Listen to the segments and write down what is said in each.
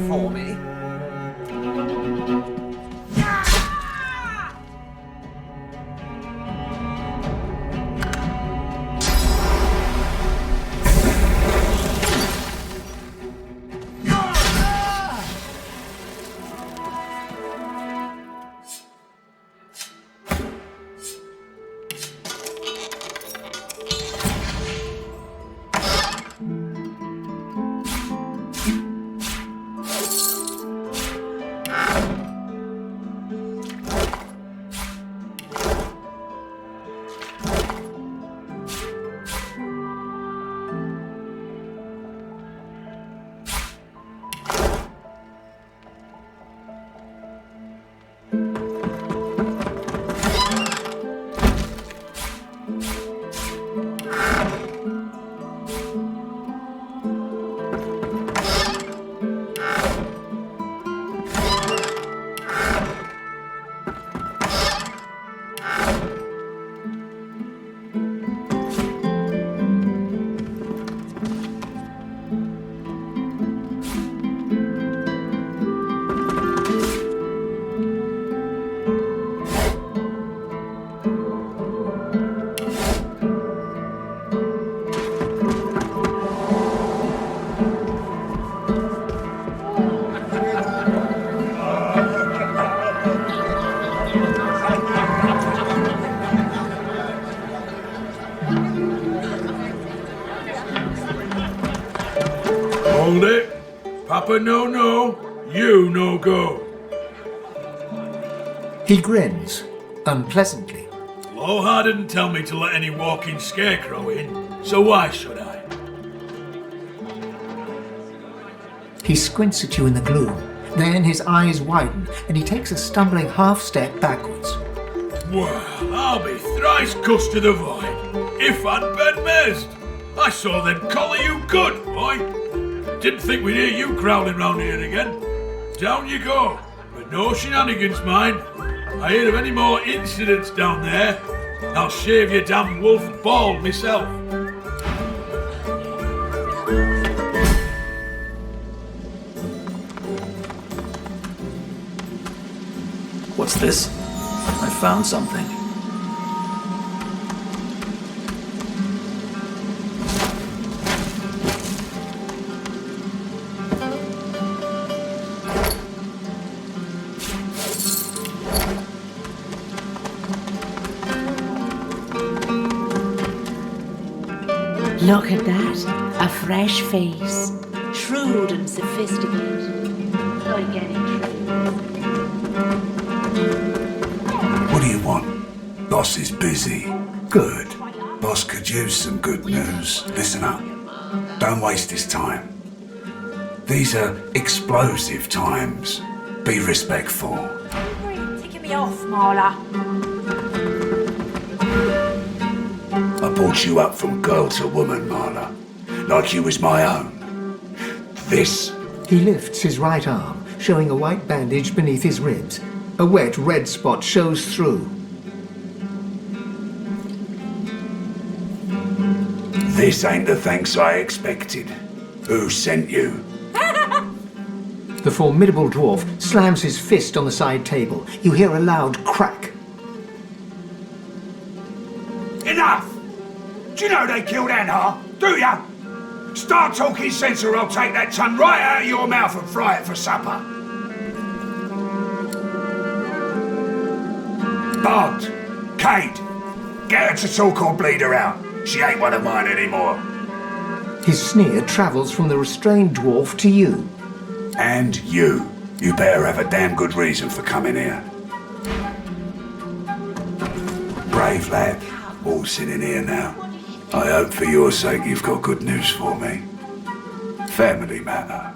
for me? Hold it. Papa no, you no go. He grins, unpleasantly. Loha didn't tell me to let any walking scarecrow in, so why should I? He squints at you in the gloom. Then his eyes widen and he takes a stumbling half-step backwards. Well, I'll be thrice cussed to the void. If I'd been missed. I saw them collar you good, boy. Didn't think we'd hear you growling round here again. Down you go. But no shenanigans, mind. I hear of any more incidents down there, I'll shave your damn wolf bald myself. What's this? I found something. Look at that. A fresh face. Shrewd and sophisticated. Like any tree. What do you want? Boss is busy. Good. Boss could use some good news. Listen up. Don't waste his time. These are explosive times. Be respectful. Why are you ticking me off, Marla? I brought you up from girl to woman, Marla. Like you was my own. This... He lifts his right arm, showing a white bandage beneath his ribs. A wet red spot shows through. This ain't the thanks I expected. Who sent you? The formidable dwarf slams his fist on the side table. You hear a loud crack. Enough! Do you know they killed Anhar? Do ya? Start talking sense or I'll take that tongue right out of your mouth and fry it for supper. Bart, Kate, get her to talk or bleed her out. She ain't one of mine anymore. His sneer travels from the restrained dwarf to you. And you. You better have a damn good reason for coming here. Brave lad, all sitting here now. I hope for your sake you've got good news for me. Family matter.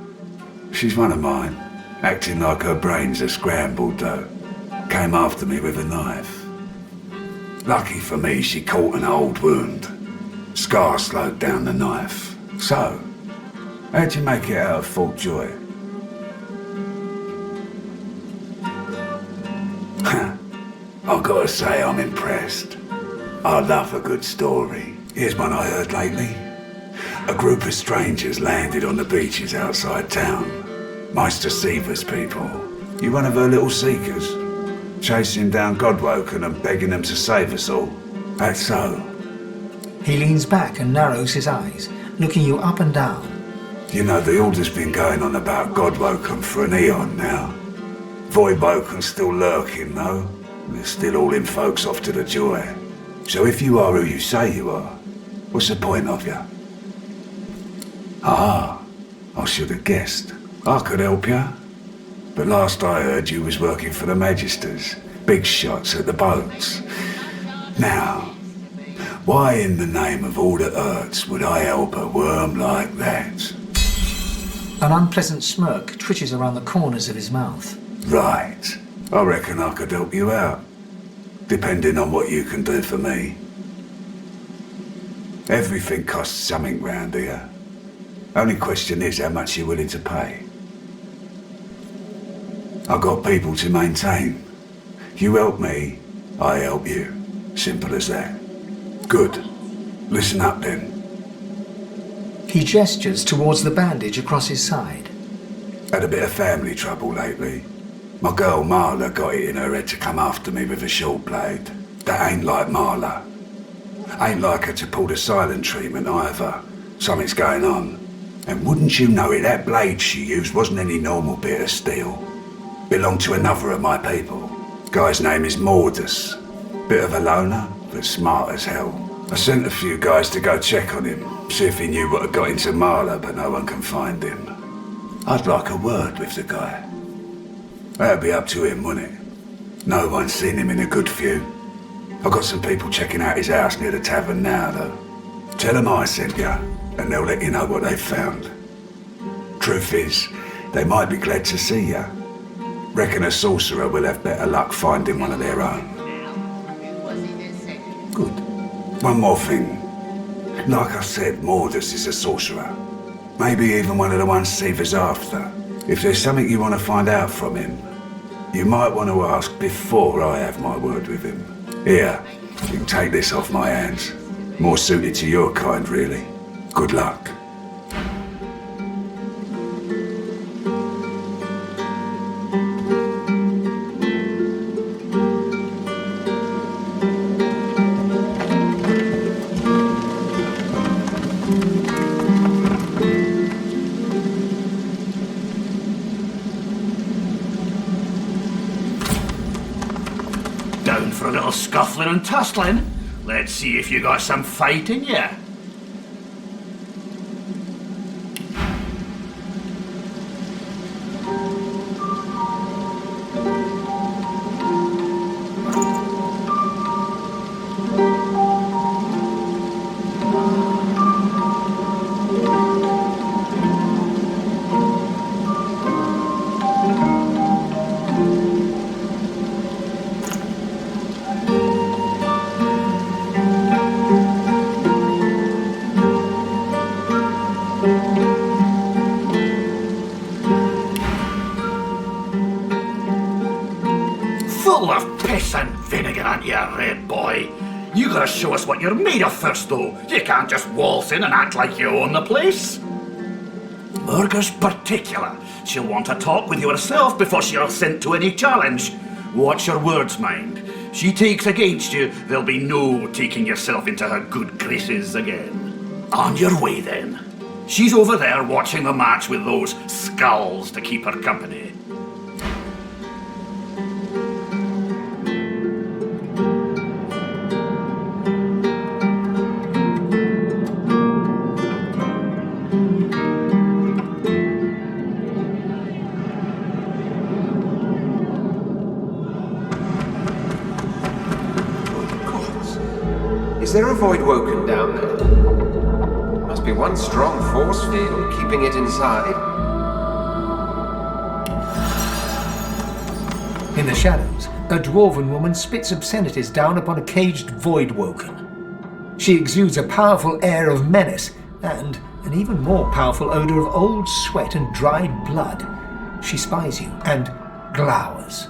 She's one of mine, acting like her brains are scrambled though. Came after me with a knife. Lucky for me, she caught an old wound. Scar slowed down the knife. So, how'd you make it out of full joy? I've got to say I'm impressed. I love a good story. Here's one I heard lately. A group of strangers landed on the beaches outside town. Meister Seaver's people. You one of her little seekers? Chasing down Godwoken and begging them to save us all? That's so. He leans back and narrows his eyes, looking you up and down. You know, the order's been going on about Godwoken for an eon now. Voidwoken's still lurking, though. They're still hauling folks off to the joy. So if you are who you say you are, what's the point of you? Ah, I should have guessed. I could help you. But last I heard you was working for the Magisters. Big shots at the boats. Now, why in the name of all that hurts would I help a worm like that? An unpleasant smirk twitches around the corners of his mouth. Right. I reckon I could help you out. Depending on what you can do for me. Everything costs something round here. Only question is how much you're willing to pay. I got people to maintain. You help me, I help you. Simple as that. Good. Listen up then. He gestures towards the bandage across his side. Had a bit of family trouble lately. My girl Marla got it in her head to come after me with a short blade. That ain't like Marla. Ain't like her to pull the silent treatment either. Something's going on. And wouldn't you know it, that blade she used wasn't any normal bit of steel. Belonged to another of my people. Guy's name is Mordus. Bit of a loner, but smart as hell. I sent a few guys to go check on him, see if he knew what had got into Marla, but no one can find him. I'd like a word with the guy. That'd be up to him, wouldn't it? No one's seen him in a good few. I've got some people checking out his house near the tavern now, though. Tell them I sent you, and they'll let you know what they've found. Truth is, they might be glad to see you. Reckon a sorcerer will have better luck finding one of their own. Good. One more thing. Like I said, Mordus is a sorcerer. Maybe even one of the ones Seaver's after. If there's something you want to find out from him, you might want to ask before I have my word with him. Here, you can take this off my hands. More suited to your kind, really. Good luck. Down for a little scuffling and tussling. Let's see if you got some fight in you. Full of piss and vinegar, aren't you, Red Boy? You gotta show us what you're made of first, though. You can't just waltz in and act like you own the place. Murga's particular. She'll want to talk with you herself before she'll assent to any challenge. Watch your words, mind. She takes against you, there'll be no taking yourself into her good graces again. On your way, then. She's over there watching the match with those skulls to keep her company. Is there a void woken down there? Must be one strong force field keeping it inside. In the shadows, a dwarven woman spits obscenities down upon a caged void woken. She exudes a powerful air of menace and an even more powerful odor of old sweat and dried blood. She spies you and glowers.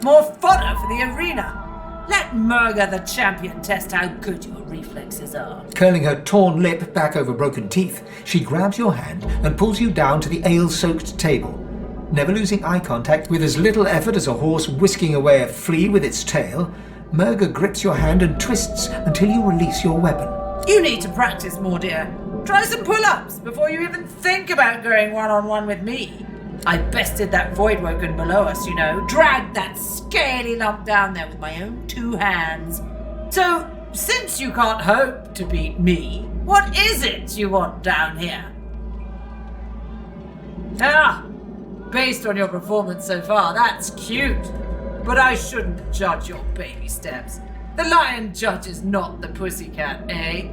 More fodder for the arena. Let Murga the champion test how good your reflexes are. Curling her torn lip back over broken teeth, she grabs your hand and pulls you down to the ale-soaked table. Never losing eye contact with as little effort as a horse whisking away a flea with its tail, Murga grips your hand and twists until you release your weapon. You need to practice more, dear. Try some pull-ups before you even think about going one-on-one with me. I bested that voidwoken below us, you know. Dragged that scaly lump down there with my own 2 hands. So, since you can't hope to beat me, what is it you want down here? Ah, based on your performance so far, that's cute. But I shouldn't judge your baby steps. The lion judges not the pussycat, eh?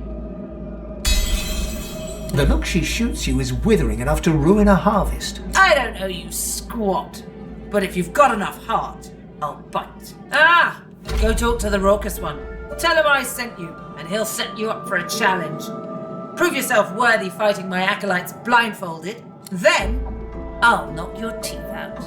The look she shoots you is withering enough to ruin a harvest. I don't owe you squat, but if you've got enough heart, I'll bite. Ah! Go talk to the raucous one. Tell him I sent you, and he'll set you up for a challenge. Prove yourself worthy fighting my acolytes blindfolded, then I'll knock your teeth out.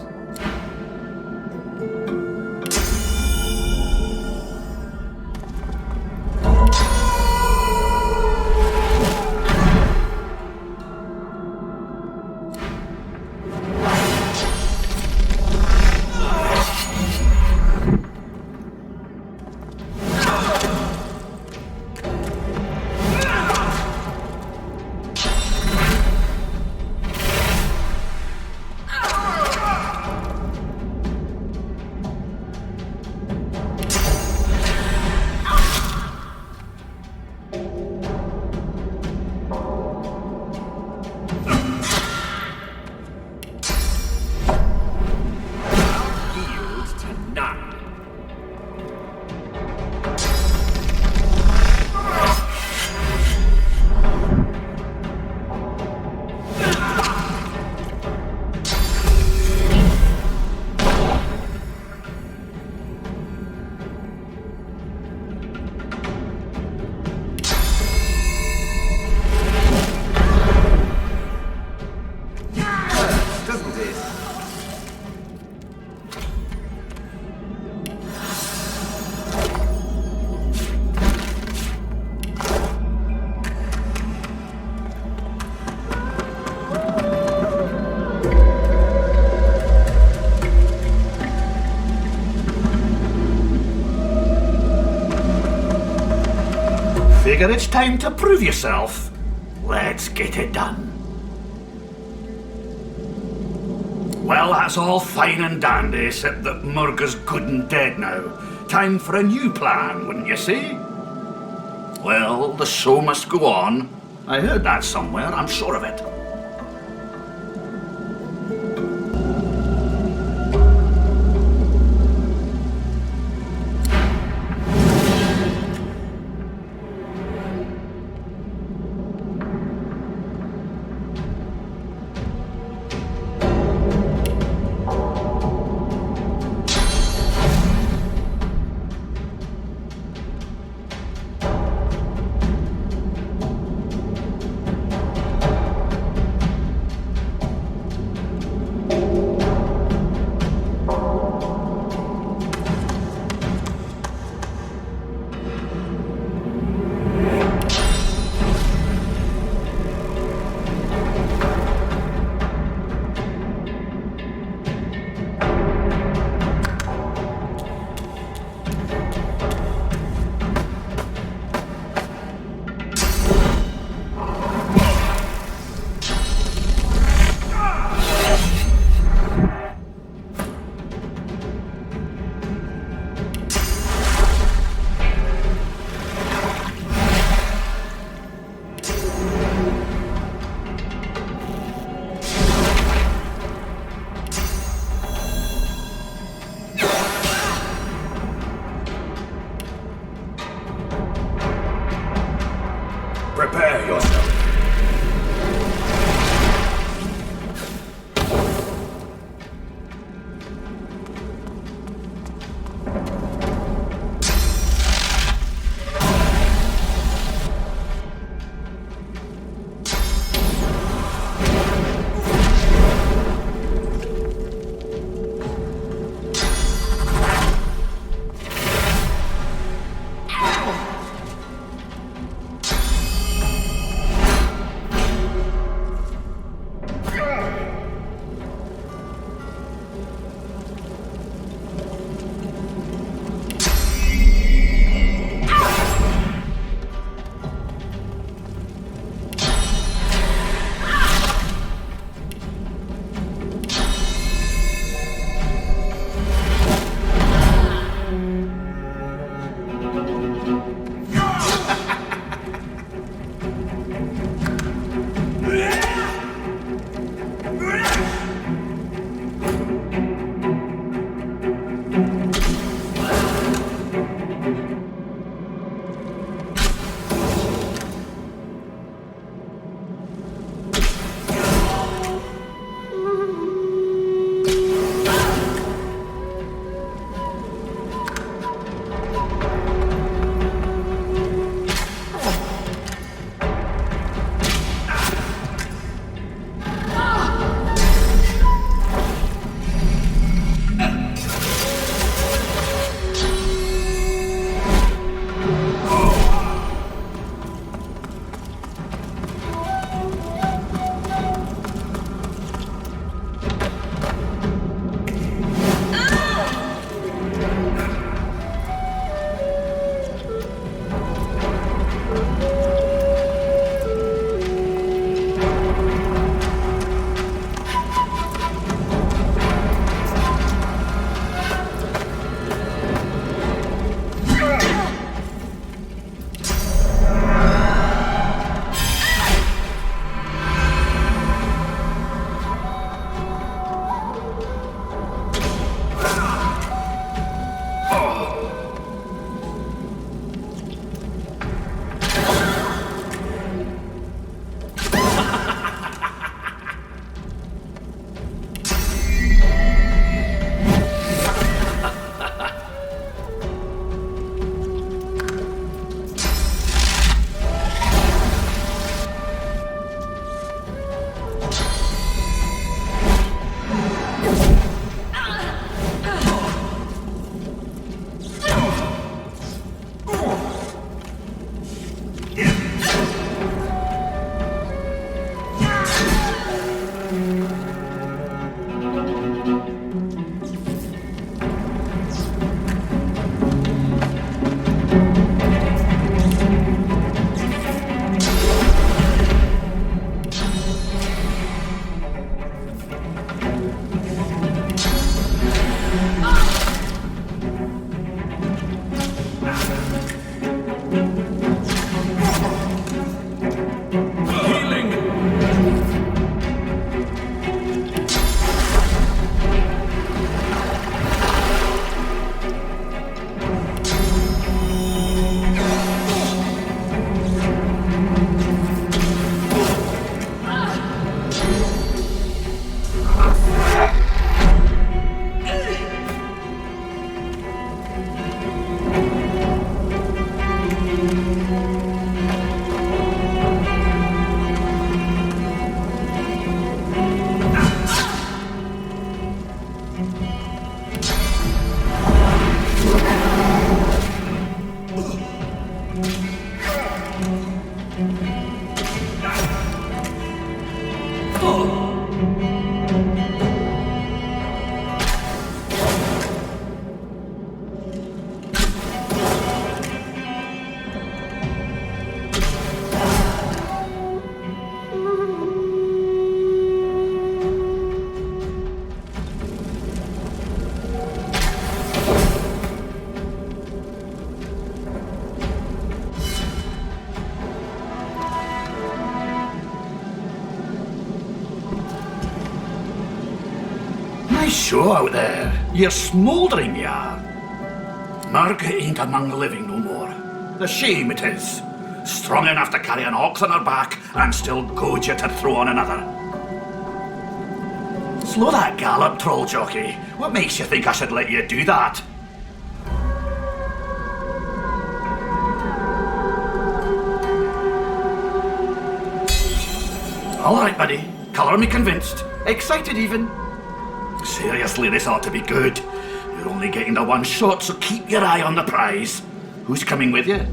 Figure it's time to prove yourself. Let's get it done. Well, that's all fine and dandy, except that Murga's good and dead now. Time for a new plan, wouldn't you say? Well, the show must go on. I heard that somewhere, I'm sure of it. Prepare yourself. Nice show out there. You're smouldering, ya. Margaret ain't among the living no more. A shame it is. Strong enough to carry an ox on her back and still goad you to throw on another. Slow that gallop, troll jockey. What makes you think I should let you do that? All right, buddy. Colour me convinced. Excited even. Seriously, this ought to be good. You're only getting the one shot, so keep your eye on the prize. Who's coming with you?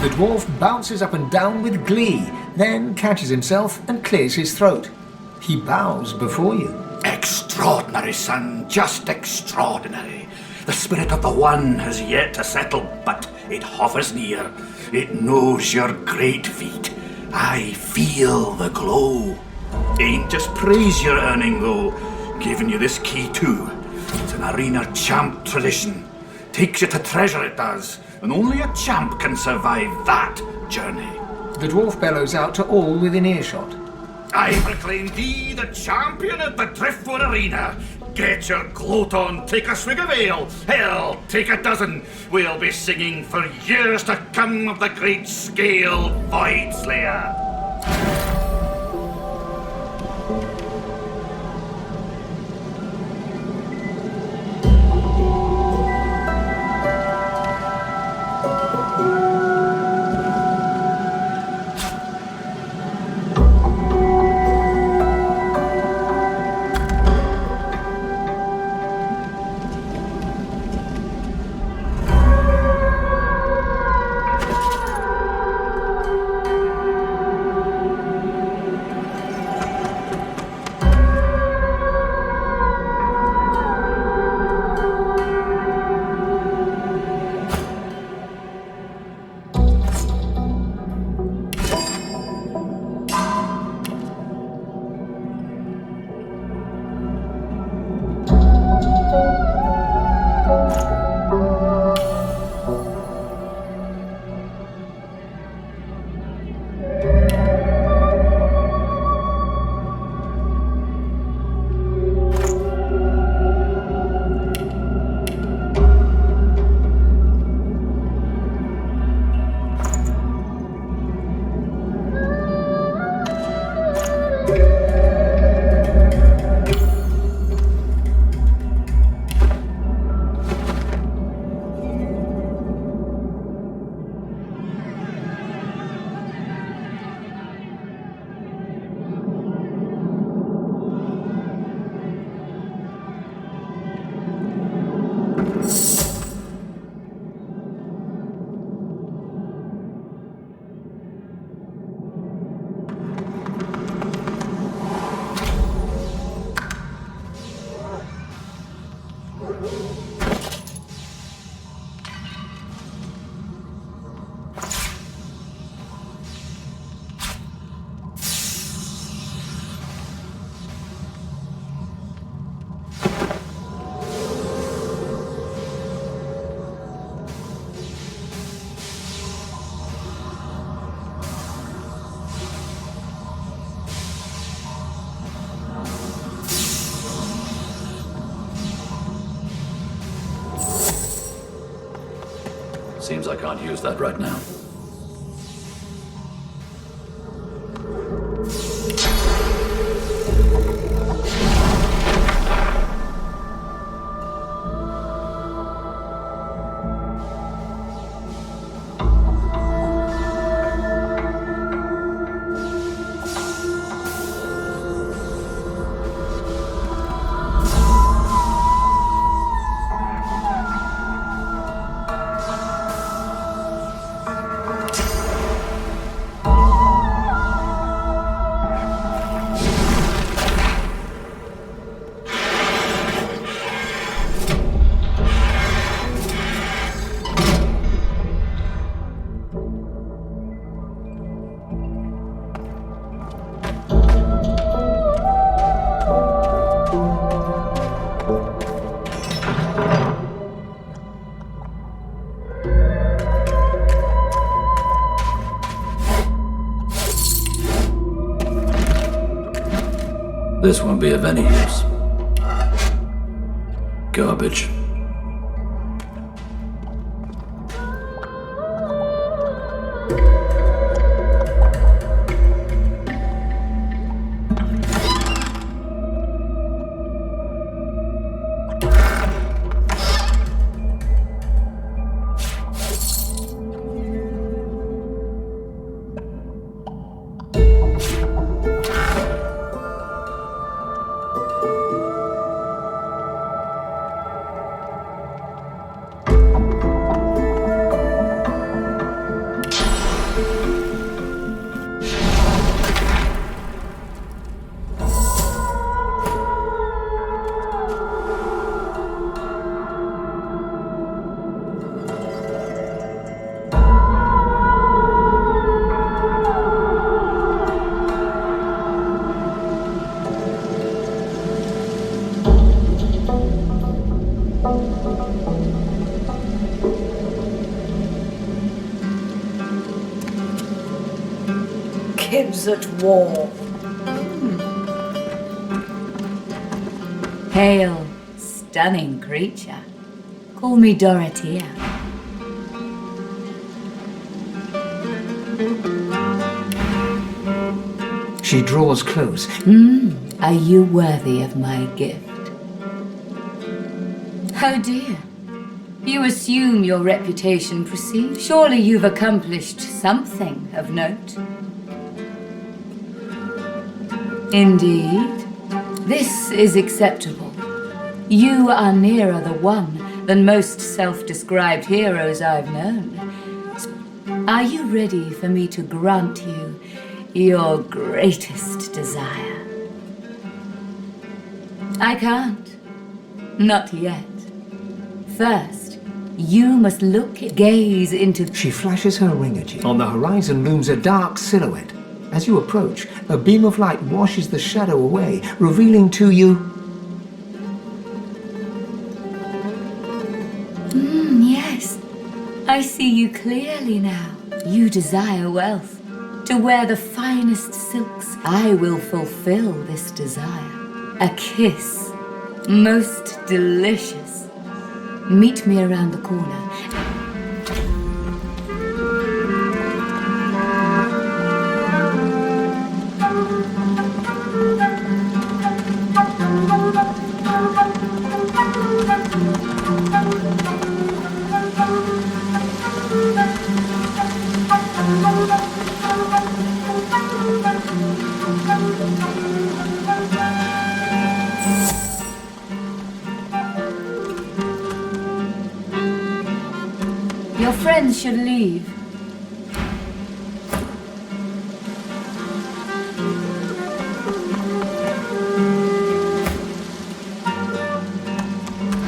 The dwarf bounces up and down with glee, then catches himself and clears his throat. He bows before you. Extraordinary, son, just extraordinary. The spirit of the one has yet to settle, but it hovers near. It knows your great feat. I feel the glow. Ain't just praise you're earning, though. Giving you this key, too. It's an arena champ tradition. Takes you to treasure, it does. And only a champ can survive that journey. The dwarf bellows out to all within earshot. I proclaim thee the champion of the Driftwood Arena. Get your gloat on, take a swig of ale. Hell, take a dozen. We'll be singing for years to come of the great scale Void Slayer. Seems I can't use that right now. This won't be of any use. Garbage. kids at war. Hail, stunning creature. Call me Dorothea. She draws close. Are you worthy of my gift? Oh dear. You assume your reputation precedes. Surely you've accomplished something of note. Indeed. This is acceptable. You are nearer the one than most self-described heroes I've known. Are you ready for me to grant you your greatest desire? I can't. Not yet. First, you must gaze into... She flashes her ring at you. On the horizon looms a dark silhouette. As you approach, a beam of light washes the shadow away, revealing to you... Yes. I see you clearly now. You desire wealth. To wear the finest silks. I will fulfill this desire. A kiss. Most delicious. Meet me around the corner. Your friends should leave.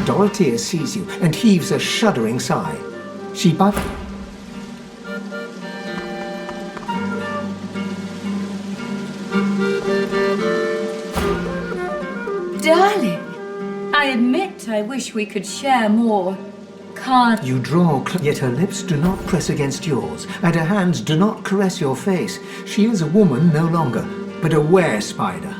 Dorothea sees you and heaves a shuddering sigh. She but... Darling, I admit I wish we could share more. Can't... You draw yet her lips do not press against yours, and her hands do not caress your face. She is a woman no longer, but a were-spider.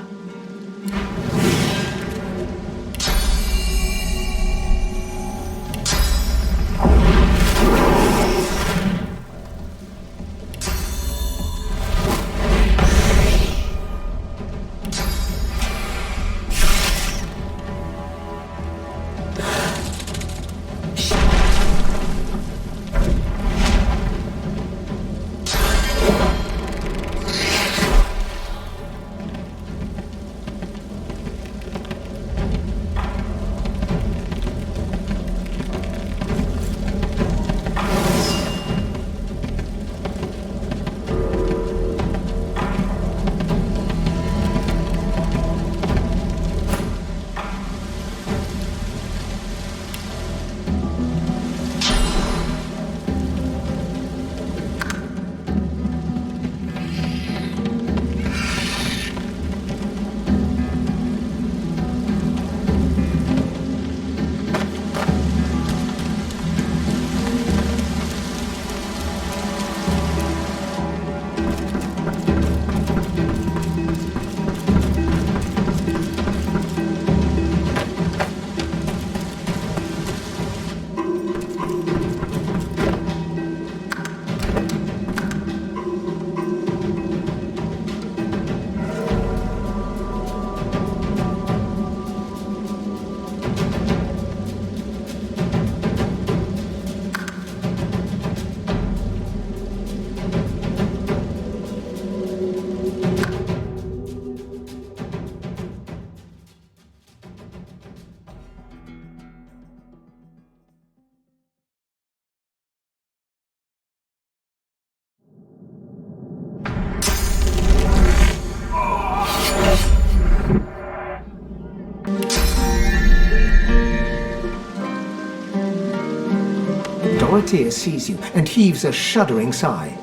Dorothea sees you and heaves a shuddering sigh.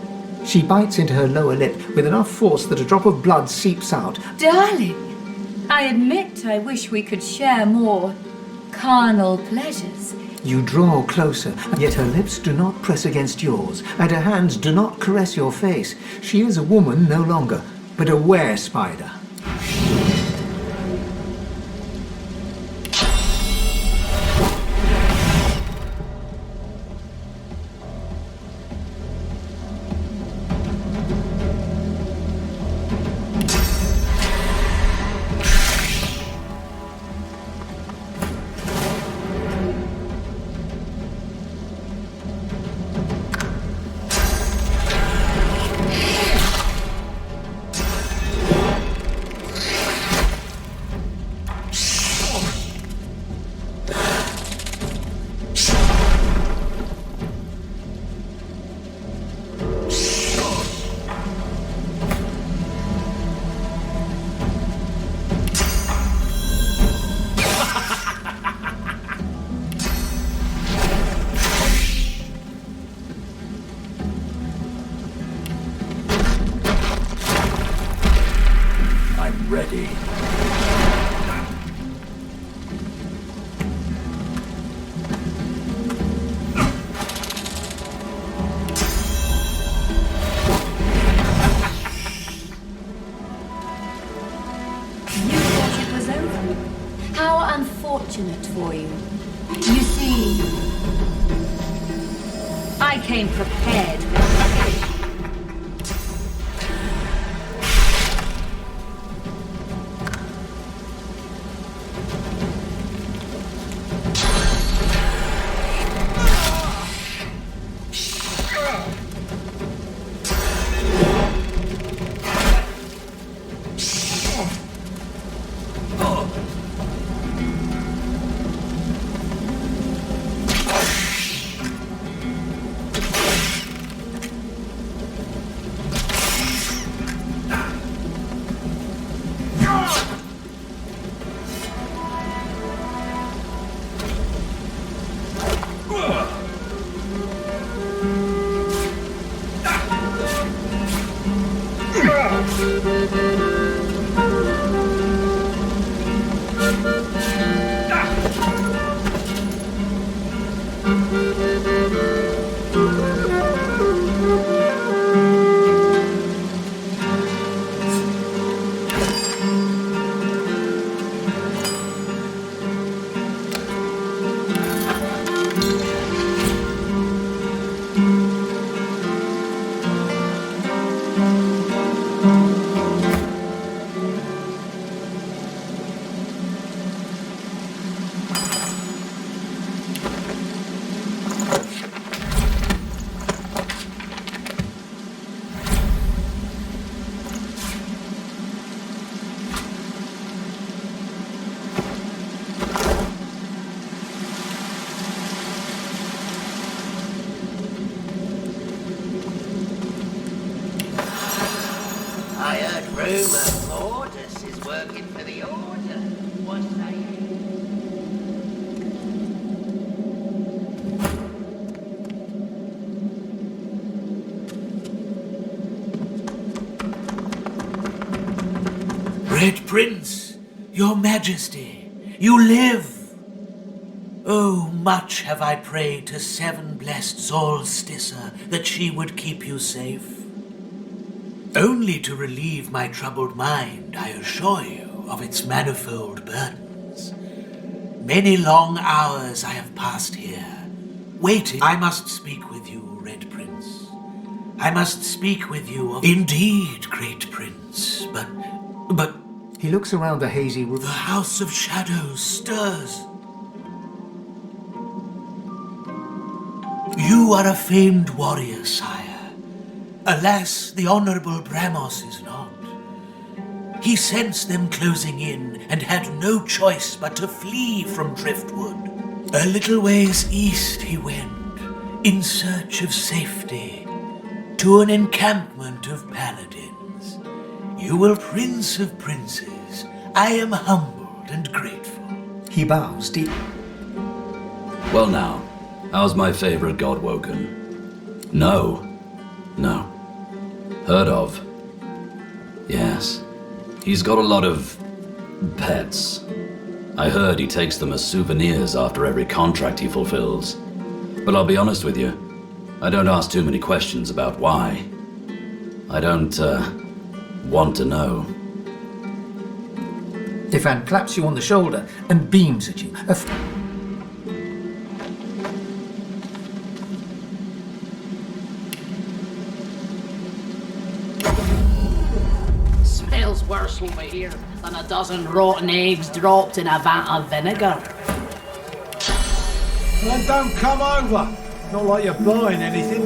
She bites into her lower lip with enough force that a drop of blood seeps out. Darling, I admit I wish we could share more carnal pleasures. You draw closer, yet her lips do not press against yours, and her hands do not caress your face. She is a woman no longer, but a were-spider. Ready. You thought it was over? How unfortunate for you. You see, I came prepared with a I heard rumour Mortis is working for the Order. What say you? Red Prince, your Majesty, you live! Oh, much have I prayed to Seven Blessed Zolstissa that she would keep you safe. Only to relieve my troubled mind, I assure you, of its manifold burdens. Many long hours I have passed here, waiting. I must speak with you, Red Prince. I must speak with you of... Indeed, Great Prince, but... He looks around the hazy room. The House of Shadows stirs. You are a famed warrior, sire. Alas, the Honorable Bramos is not. He sensed them closing in and had no choice but to flee from Driftwood. A little ways east he went, in search of safety, to an encampment of paladins. You will Prince of Princes. I am humbled and grateful. He bows deep. Well now, how's my favorite god Woken? No. Heard of. Yes. He's got a lot of pets. I heard he takes them as souvenirs after every contract he fulfills. But I'll be honest with you, I don't ask too many questions about why. I don't, want to know. Ifan claps you on the shoulder and beams at you. Smells worse over here than a dozen rotten eggs dropped in a vat of vinegar. Then don't come over. Not like you're buying anything.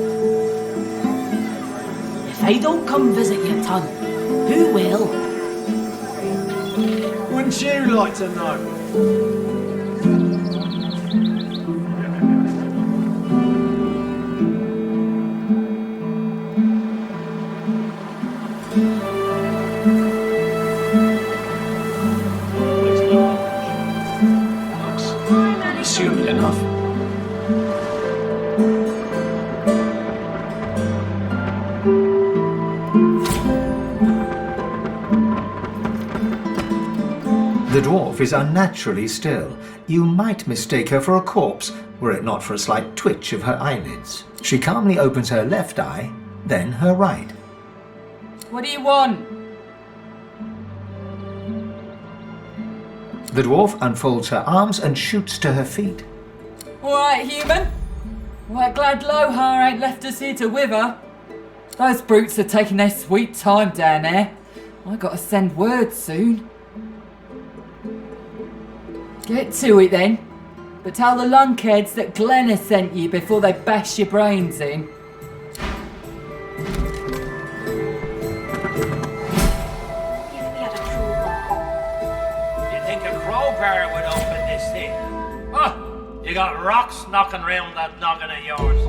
If I don't come visit your ton, who will? Wouldn't you like to know? Assuming enough. The dwarf is unnaturally still. You might mistake her for a corpse, were it not for a slight twitch of her eyelids. She calmly opens her left eye, then her right. What do you want? The dwarf unfolds her arms and shoots to her feet. All right, human. Well, glad Lohar ain't left us here to wither. Those brutes are taking their sweet time down there. I gotta send word soon. Get to it then. But tell the lunkheads that Glenn sent you before they bash your brains in. Crowbar would open this thing. Oh, you got rocks knocking round that noggin of yours.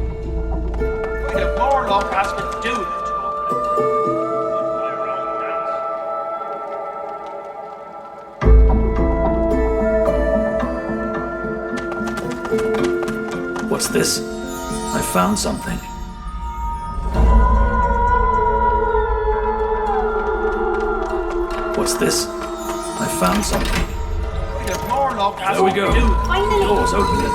We'd have more luck asking Dude to open it. What's this? I found something. What's this? I found something. There we go. Finally. Doors open it.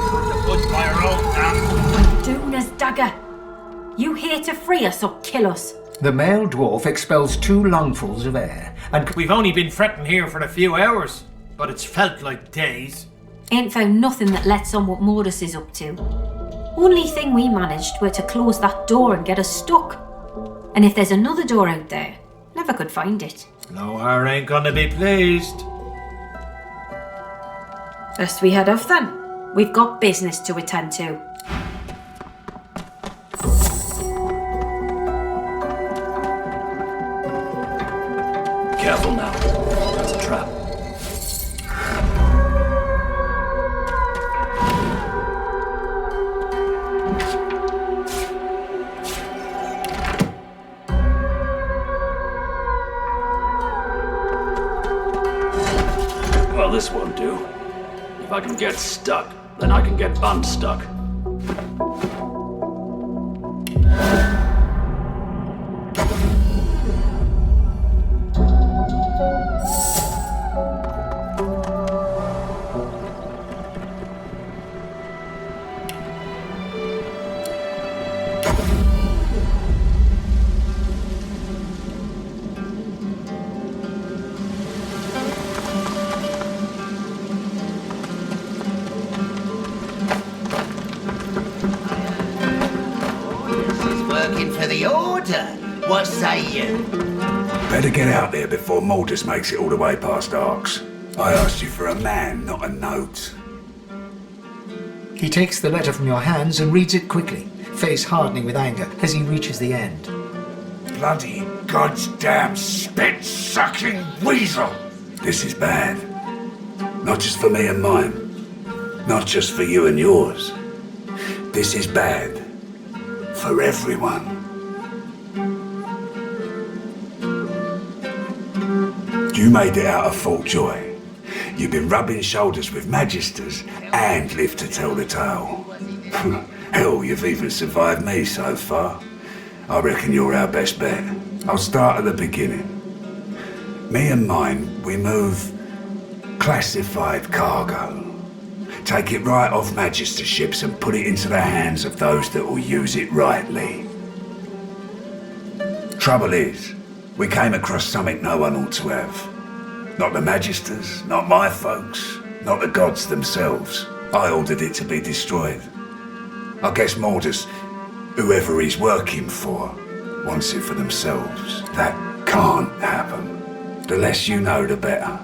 Duna's dagger. You here to free us or kill us? The male dwarf expels 2 lungfuls of air, and We've only been fretting here for a few hours, but it's felt like days. Ain't found nothing that lets on what Mortis is up to. Only thing we managed were to close that door and get us stuck. And if there's another door out there, never could find it. Lohar ain't gonna be pleased. Best we head off then. We've got business to attend to. Careful now. That's a trap. Well, this won't do. If I can get stuck, then I can get unstuck. For the order. What say you? Better get out there before Mortis makes it all the way past Arks. I asked you for a man, not a note. he takes the letter from your hands and reads it quickly, face hardening with anger as he reaches the end. Bloody goddamn spit-sucking weasel! This is bad. Not just for me and mine. Not just for you and yours. This is bad. For everyone. You made it out of Fort Joy. You've been rubbing shoulders with Magisters and lived to tell the tale. Hell, you've even survived me so far. I reckon you're our best bet. I'll start at the beginning. Me and mine, we move Classified cargo. Take it right off Magister ships and put it into the hands of those that will use it rightly. Trouble is, we came across something no one ought to have. Not the Magisters, not my folks, not the gods themselves. I ordered it to be destroyed. I guess Mordus, whoever he's working for, wants it for themselves. That can't happen. The less you know, the better.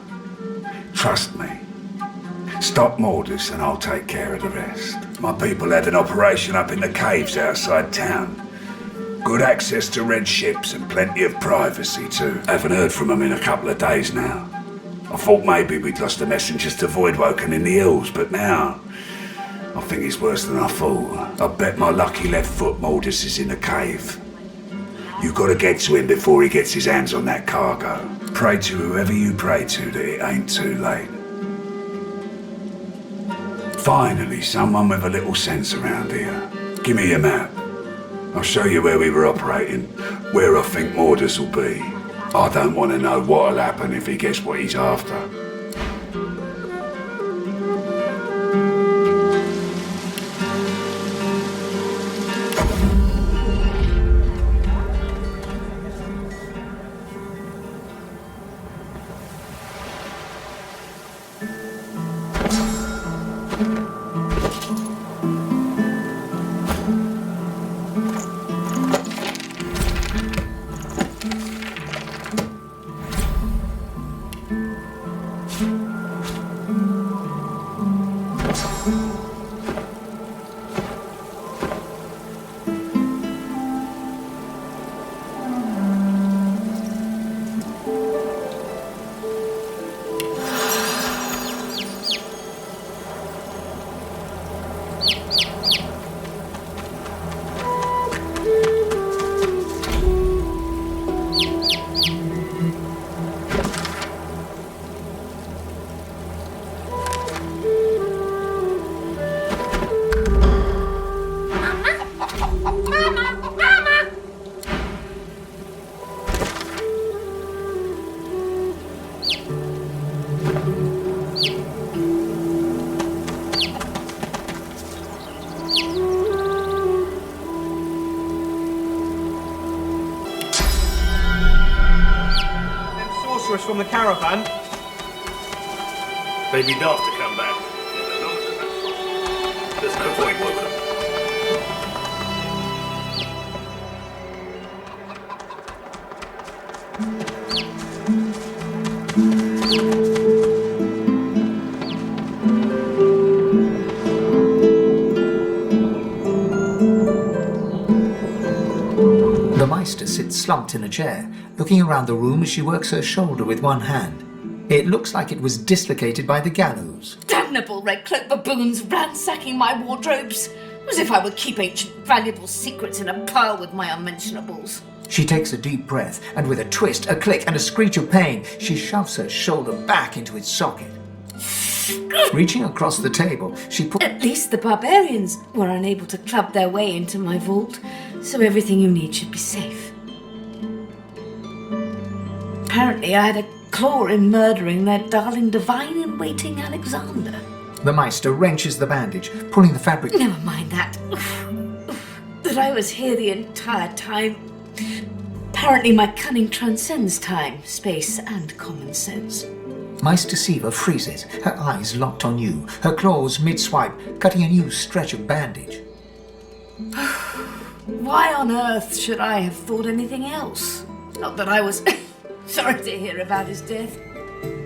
Trust me. Stop Mordus and I'll take care of the rest. My people had an operation up in the caves outside town. Good access to red ships and plenty of privacy too. Haven't heard from them in a couple of days now. I thought maybe we'd lost the messengers to Voidwoken in the hills, but now I think it's worse than I thought. I bet my lucky left foot Mordus is in the cave. You gotta get to him before he gets his hands on that cargo. Pray to whoever you pray to that it ain't too late. Finally, someone with a little sense around here. Give me your map. I'll show you where we were operating, where I think Mordus will be. I don't want to know what'll happen if he gets what he's after. From the caravan. They'd be daft to come back. There's no Voidwoken. The Meister sits slumped in a chair, looking around the room as she works her shoulder with one hand. It looks like it was dislocated by the gallows. Damnable red cloak baboons ransacking my wardrobes, as if I would keep ancient valuable secrets in a pile with my unmentionables. She takes a deep breath, and with a twist, a click, and a screech of pain, she shoves her shoulder back into its socket. Reaching across the table, she put... At least the barbarians were unable to club their way into my vault, so everything you need should be safe. Apparently I had a claw in murdering their darling divine-in-waiting Alexander. The Meister wrenches the bandage, pulling the fabric... Never mind that. That I was here the entire time. Apparently my cunning transcends time, space, and common sense. Meister Siva freezes, her eyes locked on you, her claws mid-swipe, cutting a new stretch of bandage. Why on earth should I have thought anything else? Not that I was sorry to hear about his death.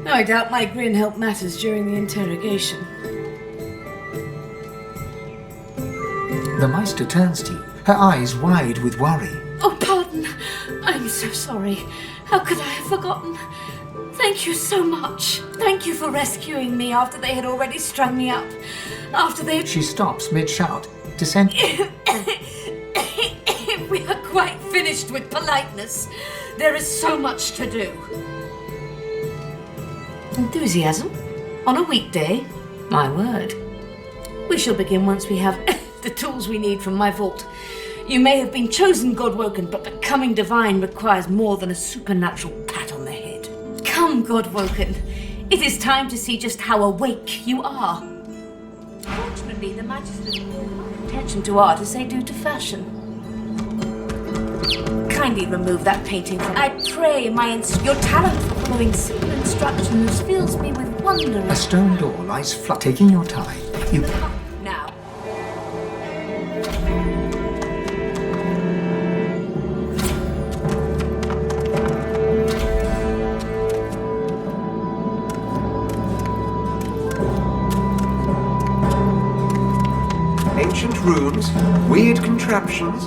I doubt my grin helped matters during the interrogation. The Meister turns to you, her eyes wide with worry. Oh, pardon. I'm so sorry. How could I have forgotten? Thank you so much. Thank you for rescuing me after they had already strung me up. After they... She stops mid-shout, descend... We are quite finished with politeness. There is so much to do. Enthusiasm? On a weekday? My word. We shall begin once we have the tools we need from my vault. You may have been chosen Godwoken, but becoming divine requires more than a supernatural pat on the head. Come, Godwoken. It is time to see just how awake you are. Fortunately, the Magistrate attention to art as they do to fashion. Kindly remove that painting from... I pray your talent for following simple instructions fills me with wonder. A stone door lies flat. Taking your time, you... Now. Ancient rooms, weird contraptions.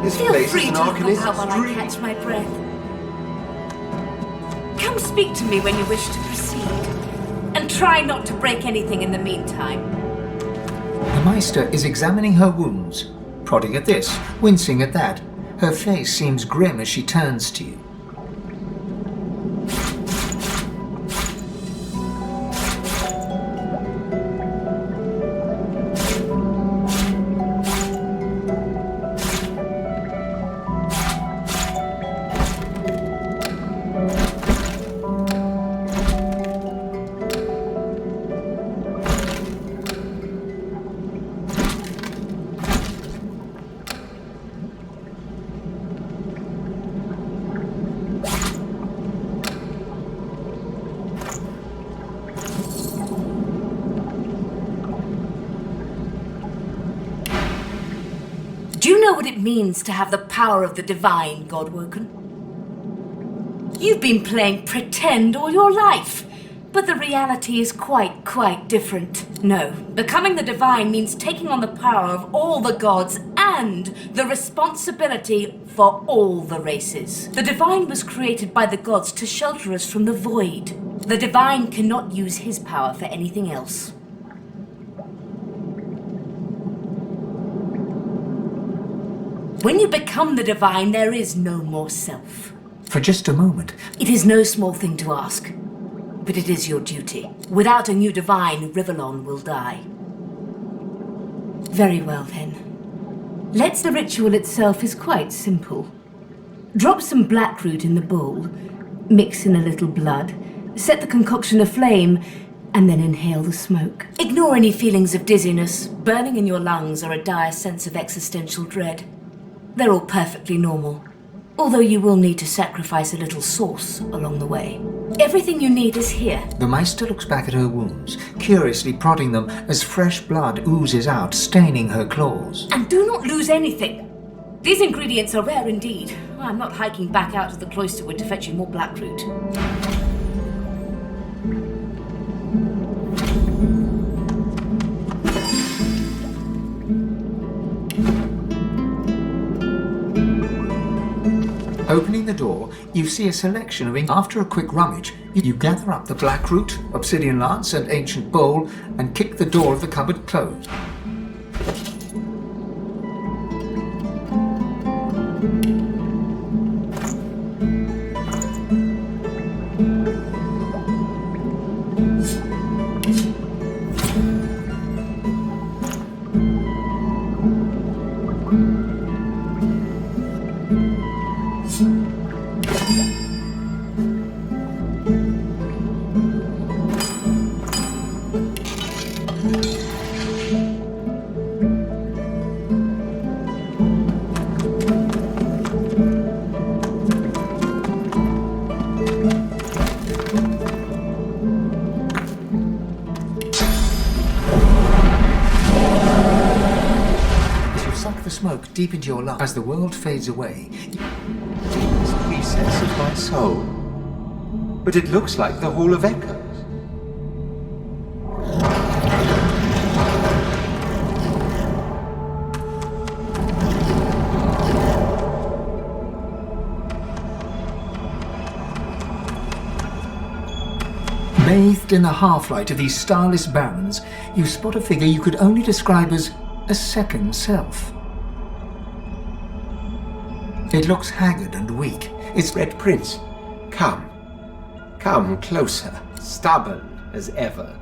This Feel place free is an to look up arcanist's while I dream. catch my breath. Come speak to me when you wish to proceed. And try not to break anything in the meantime. The Meister is examining her wounds, prodding at this, wincing at that. Her face seems grim as she turns to you. Do you know what it means to have the power of the divine, Godwoken? You've been playing pretend all your life, but the reality is quite different. No, becoming the divine means taking on the power of all the gods and the responsibility for all the races. The divine was created by the gods to shelter us from the void. The divine cannot use his power for anything else. When you become the divine, there is no more self. For just a moment. It is no small thing to ask, but it is your duty. Without a new divine, Rivellon will die. Very well then. The ritual itself is quite simple. Drop some blackroot in the bowl, mix in a little blood, set the concoction aflame, and then inhale the smoke. Ignore any feelings of dizziness, burning in your lungs, or a dire sense of existential dread. They're all perfectly normal, although you will need to sacrifice a little sauce along the way. Everything you need is here. The Meister looks back at her wounds, curiously prodding them as fresh blood oozes out, staining her claws. And do not lose anything. These ingredients are rare indeed. I'm not hiking back out to the Cloisterwood to fetch you more blackroot. Opening the door, you see a selection of ink. After a quick rummage, you gather up the blackroot, obsidian lance, and ancient bowl, and kick the door of the cupboard closed. Smoke deep into your lungs as the world fades away. These recess of my soul. But it looks like the Hall of Echoes. Bathed in the half-light of these starless barrens, you spot a figure you could only describe as a second self. It looks haggard and weak. It's Red Prince. Come. Come closer. Stubborn as ever.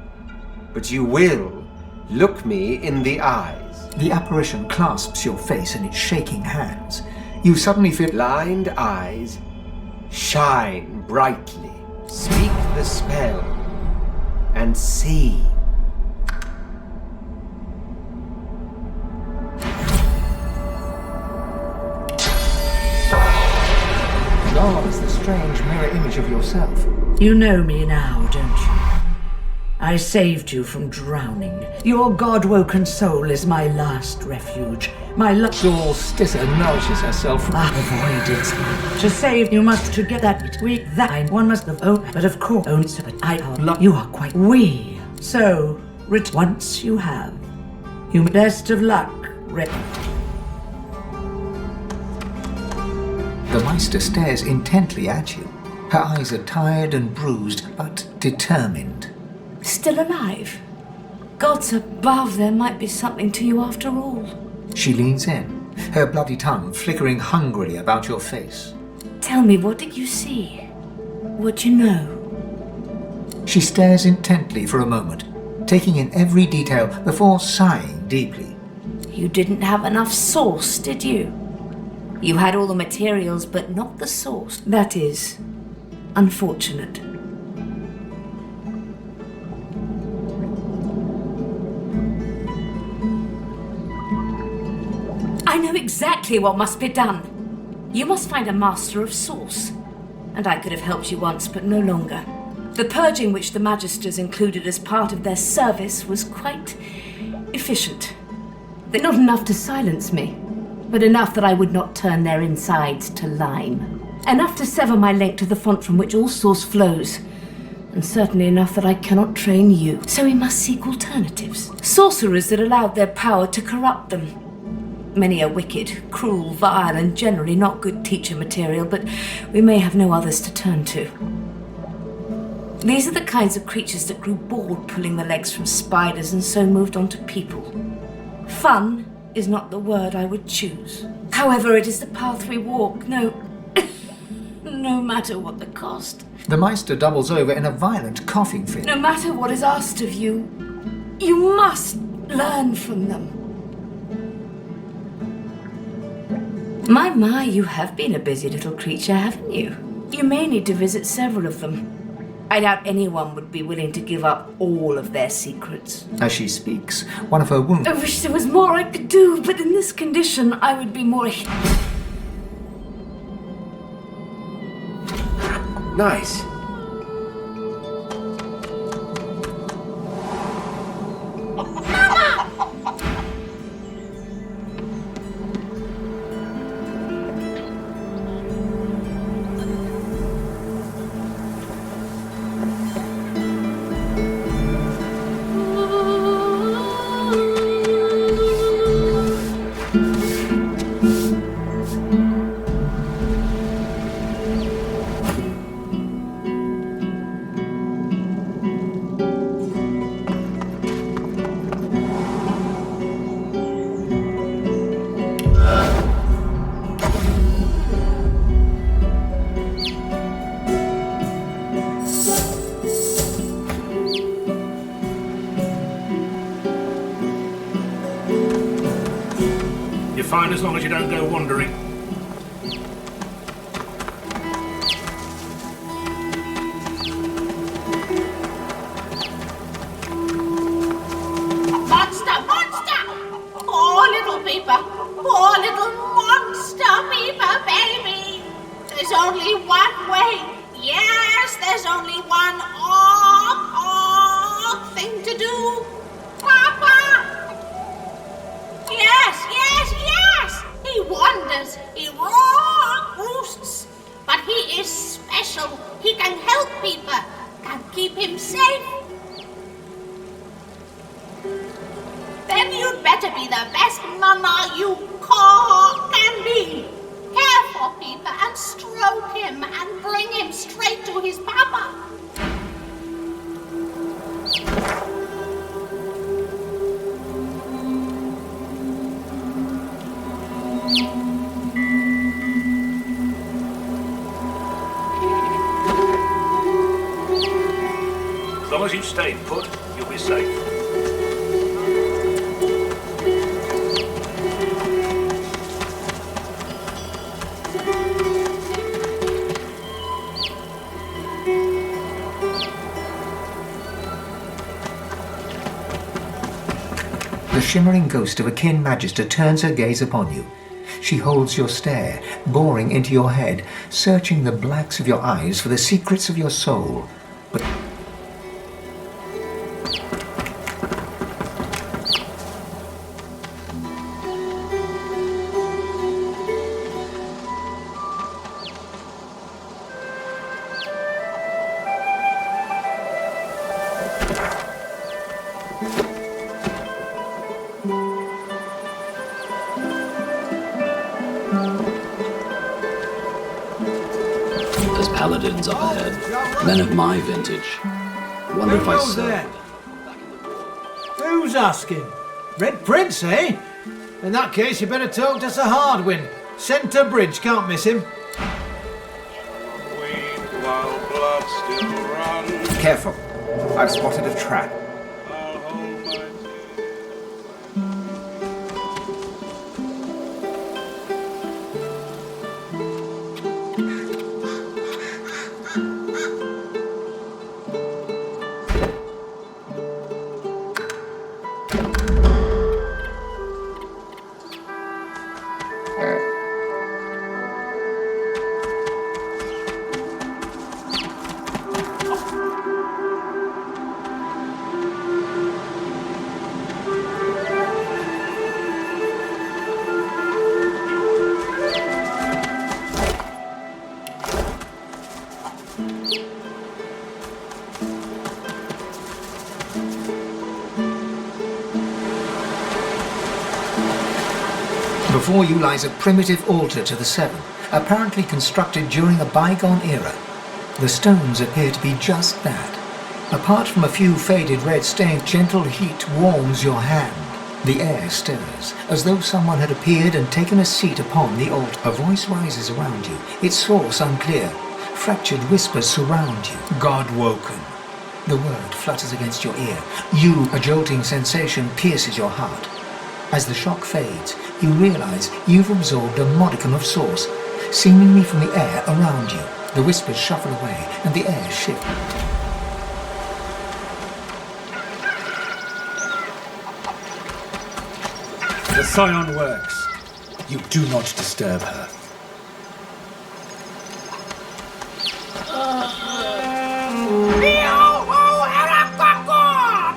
But you will look me in the eyes. The apparition clasps your face in its shaking hands. You suddenly feel... Blind eyes, shine brightly. Speak the spell. and see. Gone is the strange mirror image of yourself. You know me now, don't you? I saved you from drowning. Your god-woken soul is my last refuge. My Saul Stissa nourishes herself from avoided. To save, you must to get that weak that one must have owned, but of course owned so, but I love you are quite we. So, once you have. You best of luck, Rip. The Meister stares intently at you. Her eyes are tired and bruised, but determined. Still alive? Gods above, there might be something to you after all. She leans in, her bloody tongue flickering hungrily about your face. Tell me, what did you see? What you know? She stares intently for a moment, taking in every detail before sighing deeply. You didn't have enough sauce, did you? You had all the materials, but not the sauce. That is unfortunate. I know exactly what must be done. You must find a master of sauce. And I could have helped you once, but no longer. The purging which the Magisters included as part of their service was quite efficient. They're not enough to silence me, but enough that I would not turn their insides to lime. Enough to sever my link to the font from which all source flows. And certainly enough that I cannot train you. So we must seek alternatives. Sorcerers that allowed their power to corrupt them. Many are wicked, cruel, vile, and generally not good teacher material, but we may have no others to turn to. These are the kinds of creatures that grew bored pulling the legs from spiders and so moved on to people. Fun is not the word I would choose. However, it is the path we walk, no matter what the cost. The Meister doubles over in a violent coughing fit. No matter what is asked of you, you must learn from them. My, you have been a busy little creature, haven't you? You may need to visit several of them. I doubt anyone would be willing to give up all of their secrets. As she speaks, one of her wounds... I wish there was more I could do, but in this condition, I would be more... Nice. Fine as long as you don't go wandering. Monster! Monster! Poor little Peeper! Poor little monster Peeper, baby! There's only one way. Yes, there's only one thing to do. Papa! Yes, yes, yes! He wanders, he roosts, but he is special. He can help people, can keep him safe. Then you'd better be the best mama you can be. Care for people and stroke him and bring him straight to his papa. As long as you stay put, you'll be safe. shimmering ghost of a kin magister turns her gaze upon you. She holds your stare, boring into your head, searching the blanks of your eyes for the secrets of your soul. But There's paladins up ahead. Men of my vintage. Wonder if I Who's saw. there? Who's asking? Red Prince, eh? In that case, you better talk to Sir Hardwin. Centre Bridge, can't miss him. Careful. I've spotted a trap. before you lies a primitive altar to the Seven, apparently constructed during a bygone era. The stones appear to be just that. Apart from a few faded red stains, gentle heat warms your hand. The air stirs, as though someone had appeared and taken a seat upon the altar. A voice rises around you, its source unclear. Fractured whispers surround you. God woken. The word flutters against your ear. A jolting sensation pierces your heart. As the shock fades, you realize you've absorbed a modicum of source, seemingly from the air around you. The whispers shuffle away, and the air shifts. The scion works. You do not disturb her.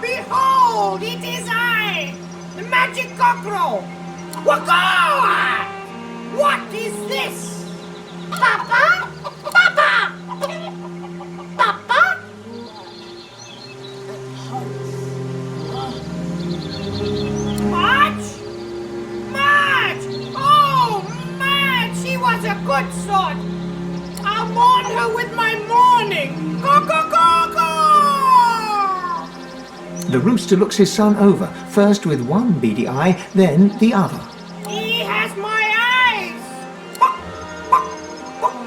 Behold, it is I, the magic cockerel. Waka! What is this? Papa? Papa? Papa? Marge? Marge! Oh, Marge! She was a good sort. I'll mourn her with my mourning. Go, go, go, go! The rooster looks his son over, first with one beady eye, then the other. He has my eyes!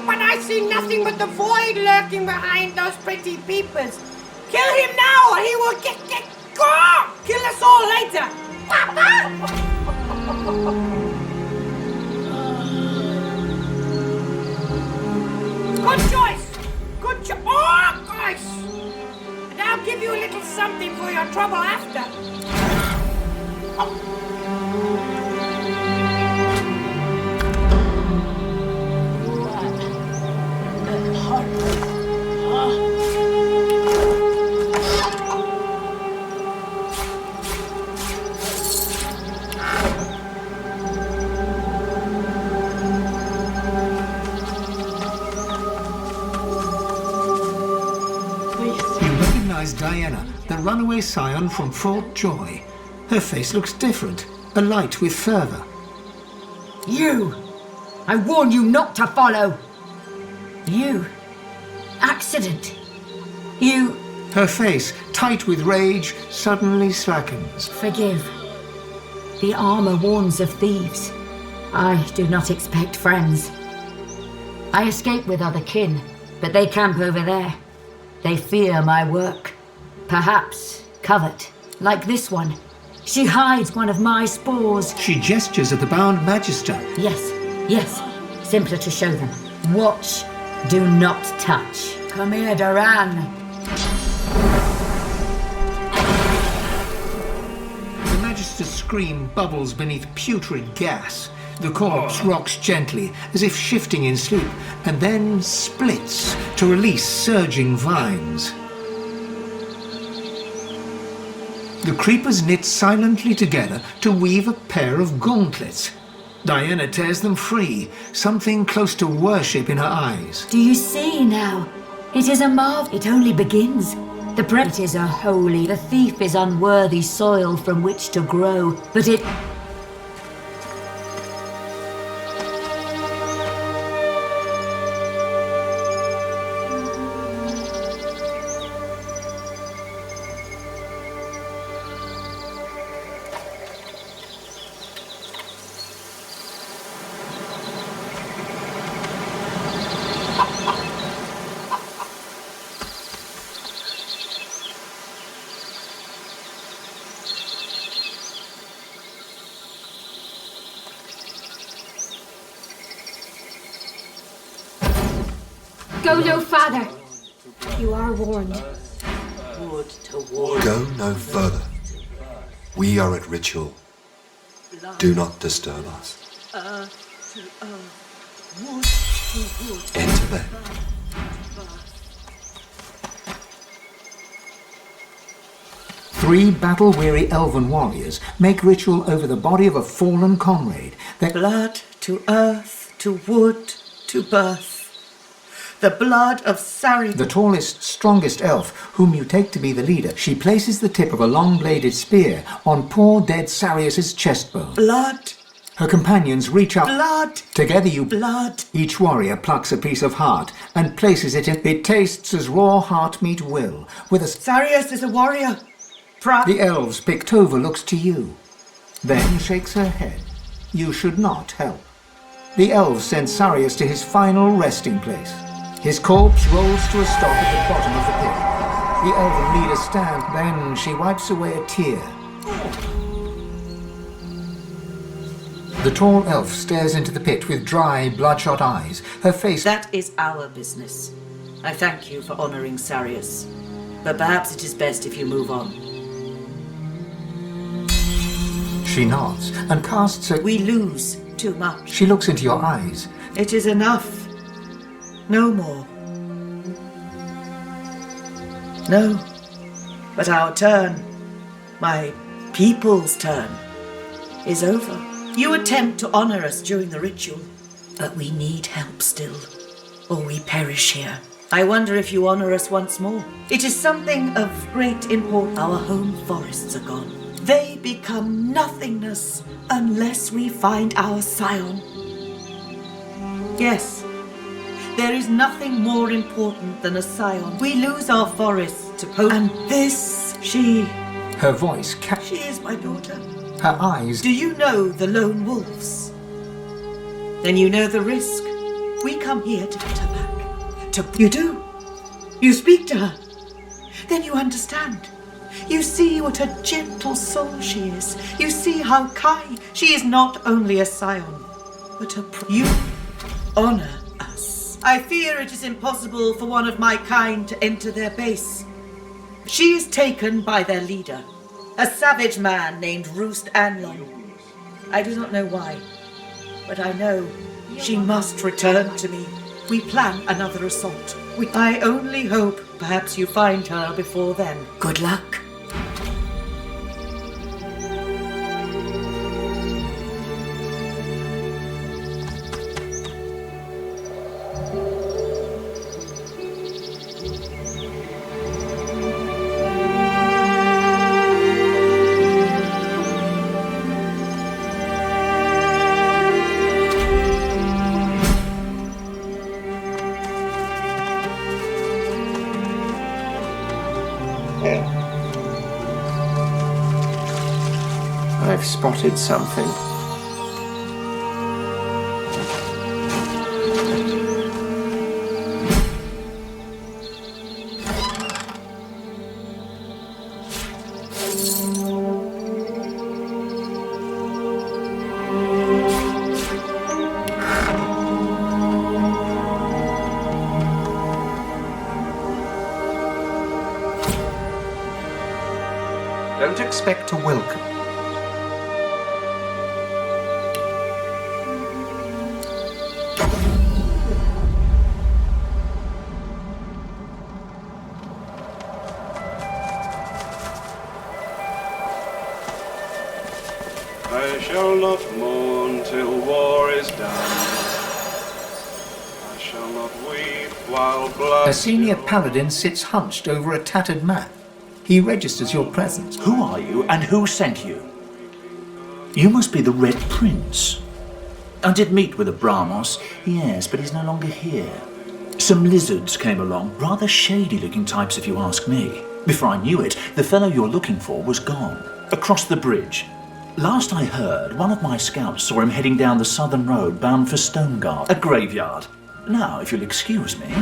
But I see nothing but the void lurking behind those pretty peepers. Kill him now or he will get go! Kill us all later! Papa! Good choice! Good choice! Oh, gosh! And I'll give you a little something for your trouble after. Diana, the runaway scion from Fort Joy. Her face looks different, alight with fervour. You! I warn you not to follow! You! Accident! You! Her face, tight with rage, suddenly slackens. Forgive. The armour warns of thieves. I do not expect friends. I escape with other kin, but they camp over there. They fear my work. Perhaps covert, like this one. She hides one of my spores. She gestures at the bound magister. Yes. Simpler to show them. Watch. Do not touch. Come here, Duran. The magister sinister scream bubbles beneath putrid gas. The corpse rocks gently, as if shifting in sleep, and then splits to release surging vines. The creepers knit silently together to weave a pair of gauntlets. Diana tears them free, something close to worship in her eyes. Do you see now? It is a marvel. It only begins. The predators are holy. The thief is unworthy soil from which to grow. But it... Go no farther. You are warned. Wood to wood. Go no further. We are at ritual. Do not disturb us. Earth to earth. Wood to wood. Enter then. Three battle-weary elven warriors make ritual over the body of a fallen comrade. Blood to earth, to wood, to birth. The blood of Sari. The tallest, strongest elf, whom you take to be the leader, she places the tip of a long-bladed spear on poor dead Sarius's chestbone. Blood. Her companions reach up. Blood. Together you... Blood. Each warrior plucks a piece of heart and places it in... It tastes as raw heart meat will, with a... Sarius is a warrior. The elves Pictova looks to you, then shakes her head. You should not help. The elves send Sarius to his final resting place. His corpse rolls to a stop at the bottom of the pit. The elven leader stands, then she wipes away a tear. The tall elf stares into the pit with dry, bloodshot eyes. Her face... That is our business. I thank you for honouring Sarius, but perhaps it is best if you move on. She nods and casts a... We lose too much. She looks into your eyes. It is enough. No more. No. But our turn, my people's turn, is over. You attempt to honor us during the ritual, but we need help still, or we perish here. I wonder if you honor us once more. It is something of great import. Our home forests are gone. They become nothingness unless we find our scion. Yes. There is nothing more important than a scion. We lose our forests to and this, she... Her voice She is my daughter. Her eyes... Do you know the lone wolves? Then you know the risk. We come here to get her back. You do. You speak to her. Then you understand. You see what a gentle soul she is. You see how kind. She is not only a scion, but a... You honor us. I fear it is impossible for one of my kind to enter their base. She is taken by their leader, a savage man named Roost Anlon. I do not know why, but I know she must return to me. We plan another assault. I only hope perhaps you find her before then. Good luck. I've spotted something. Don't expect a welcome. I shall not mourn till war is done. I shall not weep while blood... A senior paladin sits hunched over a tattered map. He registers your presence. Who are you and who sent you? You must be the Red Prince. I did meet with a Brahmos, yes, but he's no longer here. Some lizards came along, rather shady-looking types if you ask me. Before I knew it, the fellow you're looking for was gone, across the bridge. Last I heard, one of my scouts saw him heading down the southern road bound for Stoneguard, a graveyard. Now, if you'll excuse me...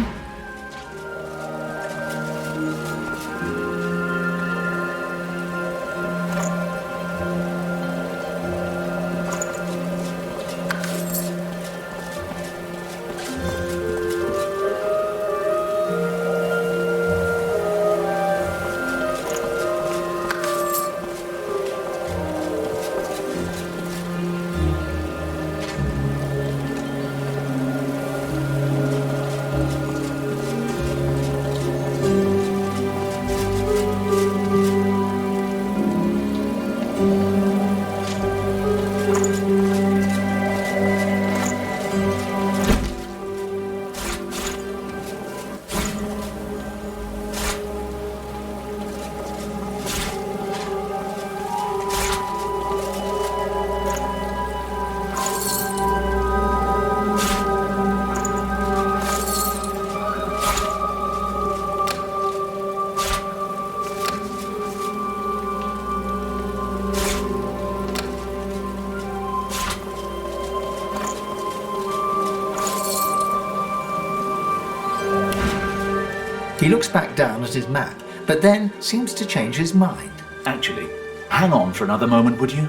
He looks back down at his map, but then seems to change his mind. Actually, hang on for another moment, would you?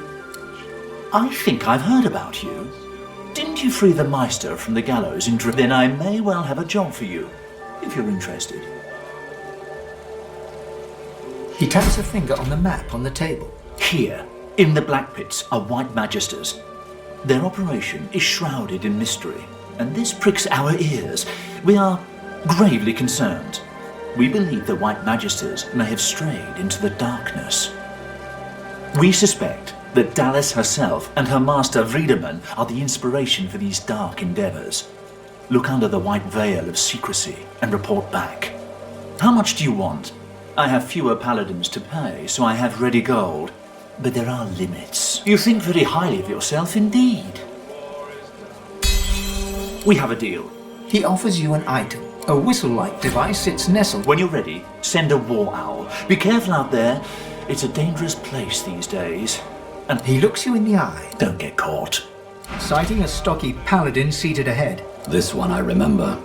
I think I've heard about you. Didn't you free the Meister from the gallows in Then I may well have a job for you, if you're interested. He taps a finger on the map on the table. Here, in the Black Pits, are White Magisters. Their operation is shrouded in mystery, and this pricks our ears. We are gravely concerned. We believe the White Magisters may have strayed into the darkness. We suspect that Dallas herself and her master Vriedemann are the inspiration for these dark endeavors. Look under the white veil of secrecy and report back. How much do you want? I have fewer paladins to pay, so I have ready gold. But there are limits. You think very highly of yourself indeed. We have a deal. He offers you an item. A whistle-like device, it's nestled. When you're ready, send a war owl. Be careful out there. It's a dangerous place these days. And he looks you in the eye. Don't get caught. Sighting a stocky paladin seated ahead. This one I remember.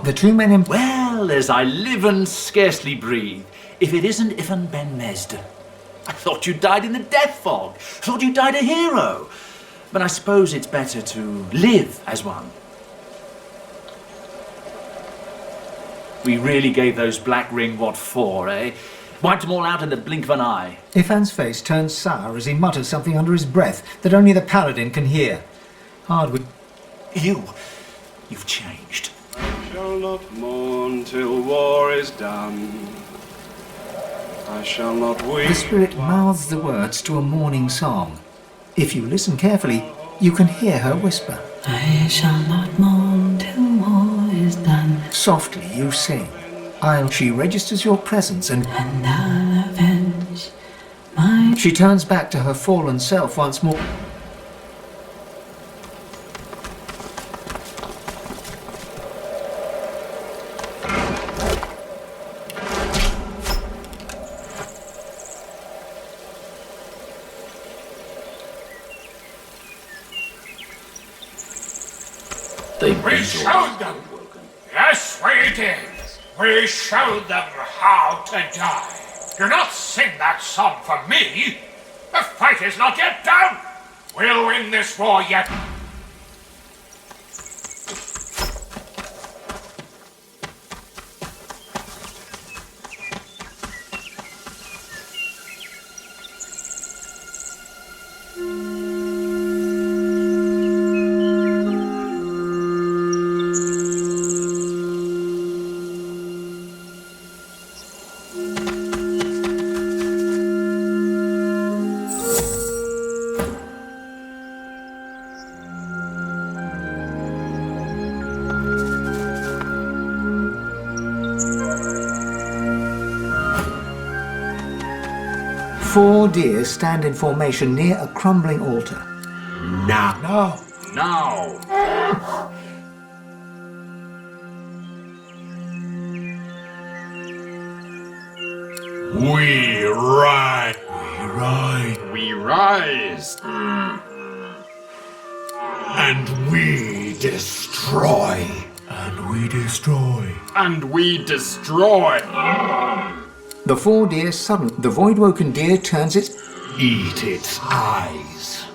The two men in... Well, as I live and scarcely breathe, if it isn't Ifan Ben Mesd. I thought you died in the death fog. Thought you died a hero. But I suppose it's better to live as one. We really gave those Black Ring what for, eh? Wiped them all out in the blink of an eye. Ifan's face turns sour as he mutters something under his breath that only the paladin can hear. Hardwood. You've changed. I shall not mourn till war is done. I shall not weep. The spirit mouths the words to a mourning song. If you listen carefully, you can hear her whisper. I shall not mourn till war is done. Softly you sing. She registers your presence and I'll avenge my... She turns back to her fallen self once more. We showed them. Yes, we did. We showed them how to die. Do not sing that song for me. The fight is not yet done. We'll win this war yet. 4 deer stand in formation near a crumbling altar. Now. No. Now. We rise. We rise. And we destroy. And we destroy. And we destroy. The 4 deer suddenly... The void-woken deer turns its... Eat its eyes.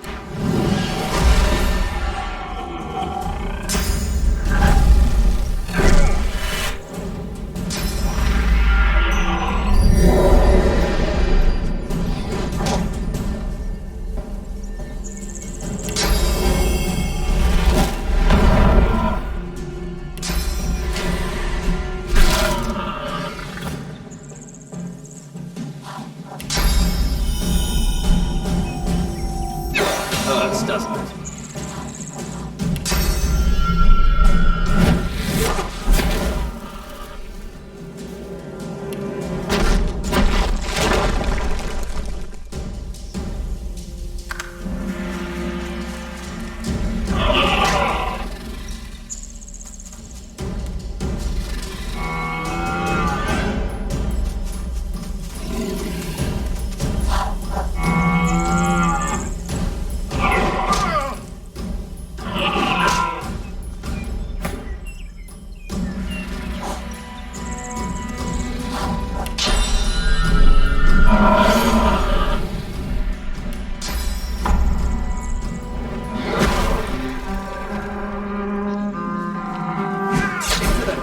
Hurts, doesn't it?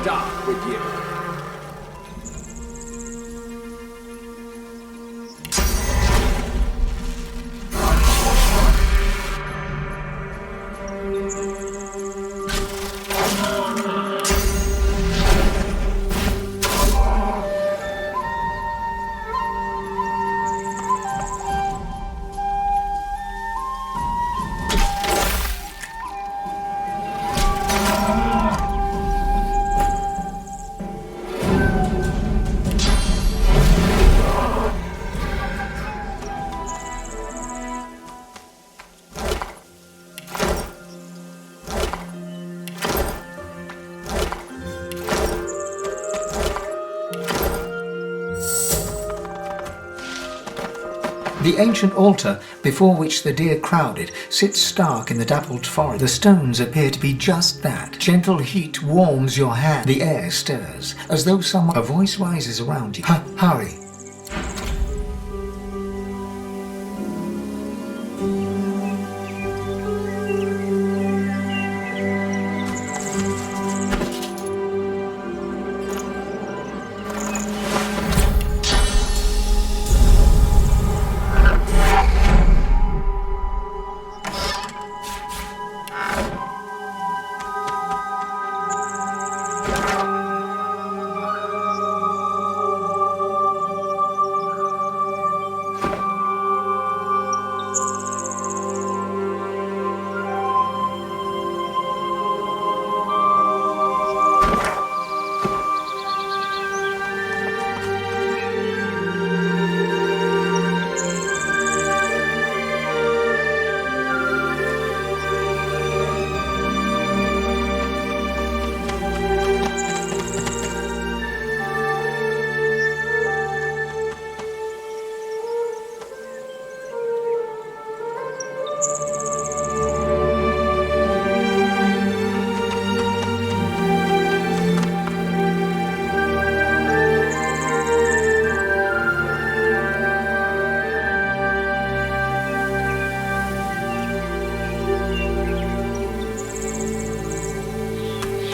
Dark with you. The ancient altar, before which the deer crowded, sits stark in the dappled forest. The stones appear to be just that. Gentle heat warms your hand. The air stirs, as though someone... A voice rises around you. Hurry.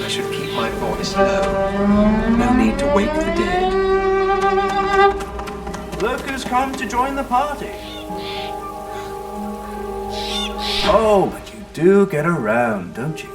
I should keep my voice low. No need to wake the dead. Look who's come to join the party. Oh, but you do get around, don't you?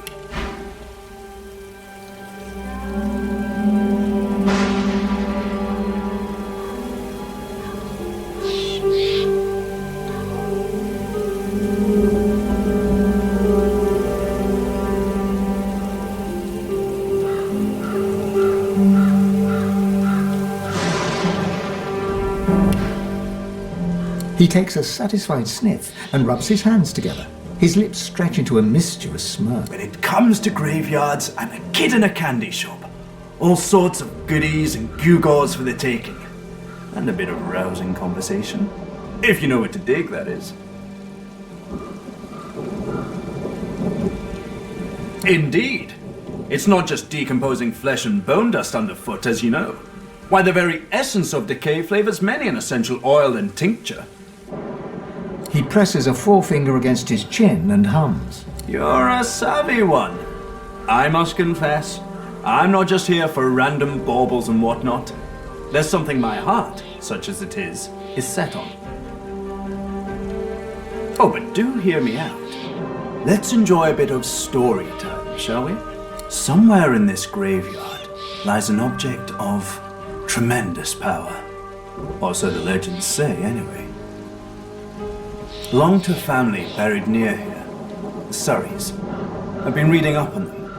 He takes a satisfied sniff and rubs his hands together. His lips stretch into a mischievous smirk. When it comes to graveyards, I'm a kid in a candy shop. All sorts of goodies and gewgaws for the taking. And a bit of rousing conversation. If you know what to dig, that is. Indeed. It's not just decomposing flesh and bone dust underfoot, as you know. Why, the very essence of decay flavors many an essential oil and tincture. He presses a forefinger against his chin and hums. You're a savvy one. I must confess, I'm not just here for random baubles and whatnot. There's something my heart, such as it is set on. Oh, but do hear me out. Let's enjoy a bit of story time, shall we? Somewhere in this graveyard lies an object of tremendous power. Or so the legends say, anyway. Belonged to a family buried near here, the Surreys. I've been reading up on them.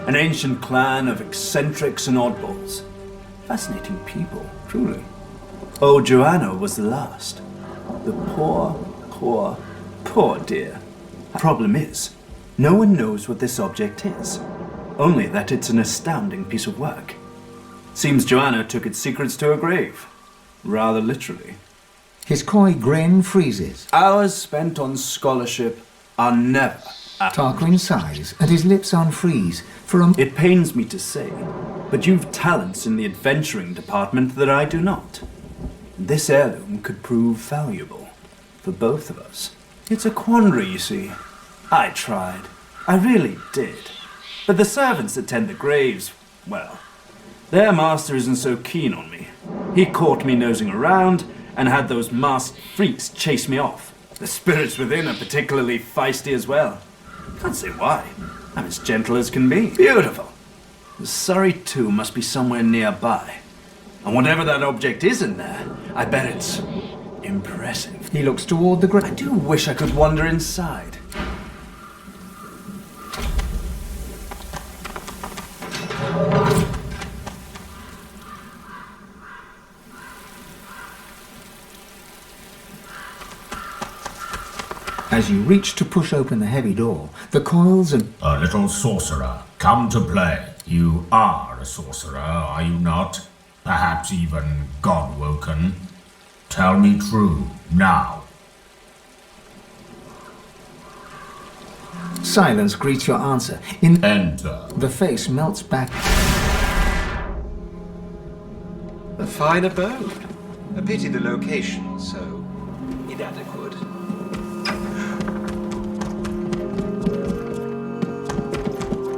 An ancient clan of eccentrics and oddballs. Fascinating people, truly. Old Joanna was the last. The poor dear. The problem is, no one knows what this object is. Only that it's an astounding piece of work. Seems Joanna took its secrets to her grave. Rather literally. His coy grin freezes. Hours spent on scholarship are never... Tarquin sighs, and his lips unfreeze. It pains me to say, but you've talents in the adventuring department that I do not. This heirloom could prove valuable for both of us. It's a quandary, you see. I tried. I really did. But the servants that tend the graves, well, their master isn't so keen on me. He caught me nosing around and had those masked freaks chase me off. The spirits within are particularly feisty as well. Can't say why. I'm as gentle as can be. Beautiful. The Surrey tomb must be somewhere nearby. And whatever that object is in there, I bet it's impressive. He looks toward the grave. I do wish I could wander inside. As you reach to push open the heavy door, the coils and... A little sorcerer, come to play. You are a sorcerer, are you not? Perhaps even God-woken. Tell me true, now. Silence greets your answer. Enter. The face melts back. A fine abode. A pity the location so inadequate.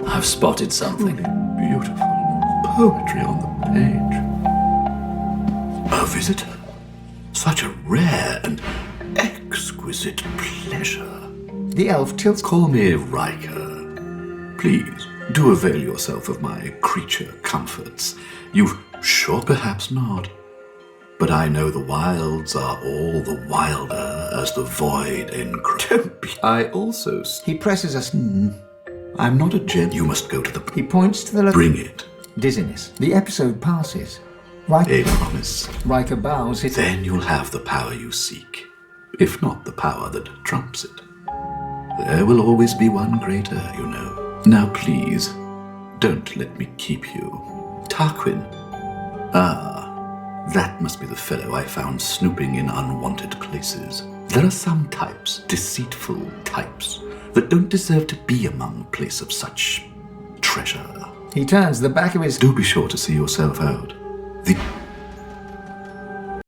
I've spotted something. Beautiful poetry on the page. A visitor. Such a rare and exquisite pleasure. The elf tilts. Call me Riker. Please, do avail yourself of my creature comforts. You've sure perhaps not. But I know the wilds are all the wilder as the void encroaches. I also... He presses us. I'm not a gent. You must go to the... He points to the... Bring it. Dizziness. The episode passes. Riker... A promise. Riker bows his... Then you'll have the power you seek. If not the power that trumps it. There will always be one greater, you know. Now please, don't let me keep you. Tarquin. Ah, that must be the fellow I found snooping in unwanted places. There are some types, deceitful types, that don't deserve to be among a place of such treasure. He turns the back of his... Do be sure to see yourself out. The